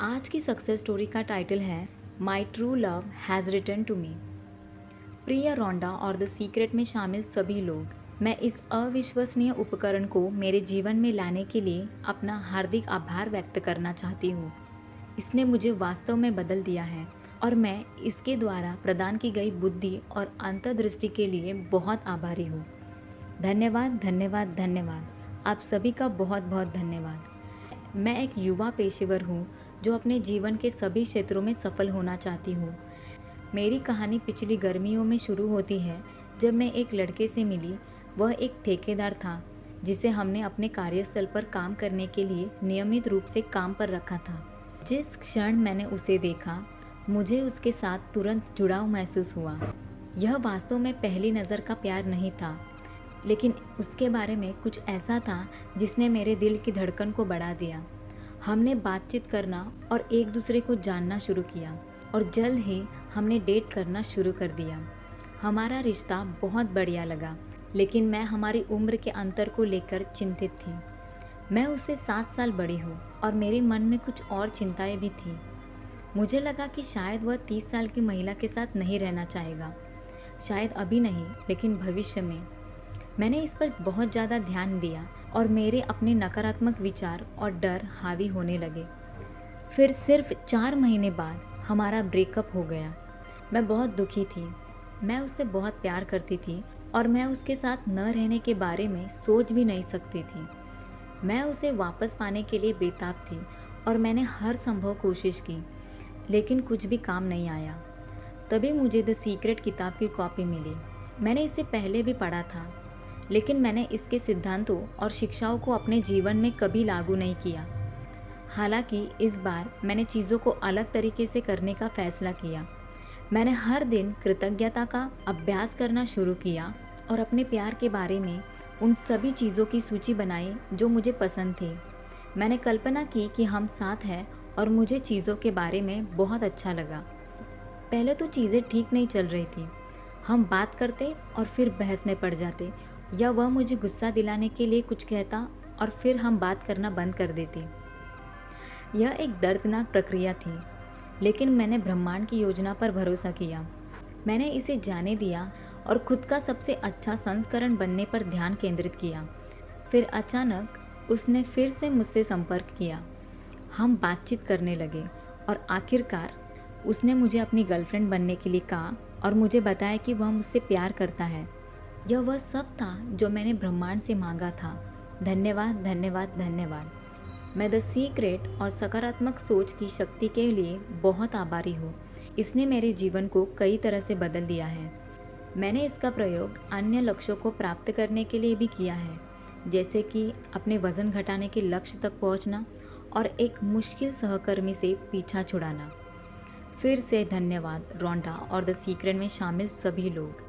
आज की success story का टाइटल है my true love has return to me. Priya Rhonda और द सीक्रेट में शामिल सभी लोग, मैं इस अविश्वसनीय उपकरण को मेरे जीवन में लाने के लिए अपना हार्दिक आभार व्यक्त करना चाहती हूँ। इसने मुझे वास्तव में बदल दिया है और मैं इसके द्वारा प्रदान की गई बुद्धि और अंतर्दृष्टि के लिए बहुत आभारी हूँ। धन्यवाद, धन्यवाद, धन्यवाद। आप सभी का बहुत बहुत धन्यवाद। मैं एक युवा पेशेवर हूँ जो अपने जीवन के सभी क्षेत्रों में सफल होना चाहती हूँ। मेरी कहानी पिछली गर्मियों में शुरू होती है जब मैं एक लड़के से मिली। वह एक ठेकेदार था जिसे हमने अपने कार्यस्थल पर काम करने के लिए नियमित रूप से काम पर रखा था। जिस क्षण मैंने उसे देखा, मुझे उसके साथ तुरंत जुड़ाव महसूस हुआ। यह वास्तव में पहली नज़र का प्यार नहीं था, लेकिन उसके बारे में कुछ ऐसा था जिसने मेरे दिल की धड़कन को बढ़ा दिया। हमने बातचीत करना और एक दूसरे को जानना शुरू किया और जल्द ही हमने डेट करना शुरू कर दिया। हमारा रिश्ता बहुत बढ़िया लगा, लेकिन मैं हमारी उम्र के अंतर को लेकर चिंतित थी। मैं उससे 7 साल बड़ी हूँ और मेरे मन में कुछ और चिंताएं भी थी। मुझे लगा कि शायद वह 30 साल की महिला के साथ नहीं रहना चाहेगा। शायद अभी नहीं, लेकिन भविष्य में। मैंने इस पर बहुत ज़्यादा ध्यान दिया और मेरे अपने नकारात्मक विचार और डर हावी होने लगे। फिर सिर्फ 4 महीने बाद हमारा ब्रेकअप हो गया। मैं बहुत दुखी थी। मैं उससे बहुत प्यार करती थी और मैं उसके साथ न रहने के बारे में सोच भी नहीं सकती थी। मैं उसे वापस पाने के लिए बेताब थी और मैंने हर संभव कोशिश की, लेकिन कुछ भी काम नहीं आया। तभी मुझे द सीक्रेट किताब की कॉपी मिली। मैंने इसे पहले भी पढ़ा था, लेकिन मैंने इसके सिद्धांतों और शिक्षाओं को अपने जीवन में कभी लागू नहीं किया। हालांकि इस बार मैंने चीज़ों को अलग तरीके से करने का फैसला किया। मैंने हर दिन कृतज्ञता का अभ्यास करना शुरू किया और अपने प्यार के बारे में उन सभी चीज़ों की सूची बनाई जो मुझे पसंद थी। मैंने कल्पना की कि हम साथ हैं और मुझे चीज़ों के बारे में बहुत अच्छा लगा। पहले तो चीज़ें ठीक नहीं चल रही थी। हम बात करते और फिर बहस में पड़ जाते, या वह मुझे गुस्सा दिलाने के लिए कुछ कहता और फिर हम बात करना बंद कर देते। यह एक दर्दनाक प्रक्रिया थी, लेकिन मैंने ब्रह्मांड की योजना पर भरोसा किया। मैंने इसे जाने दिया और खुद का सबसे अच्छा संस्करण बनने पर ध्यान केंद्रित किया। फिर अचानक उसने फिर से मुझसे संपर्क किया। हम बातचीत करने लगे और आखिरकार उसने मुझे अपनी गर्लफ्रेंड बनने के लिए कहा और मुझे बताया कि वह मुझसे प्यार करता है। यह वह सब था जो मैंने ब्रह्मांड से मांगा था। धन्यवाद, धन्यवाद, धन्यवाद। मैं द सीक्रेट और सकारात्मक सोच की शक्ति के लिए बहुत आभारी हूँ। इसने मेरे जीवन को कई तरह से बदल दिया है। मैंने इसका प्रयोग अन्य लक्ष्यों को प्राप्त करने के लिए भी किया है, जैसे कि अपने वज़न घटाने के लक्ष्य तक पहुँचना और एक मुश्किल सहकर्मी से पीछा छुड़ाना। फिर से धन्यवाद रोंडा और द सीक्रेट में शामिल सभी लोग।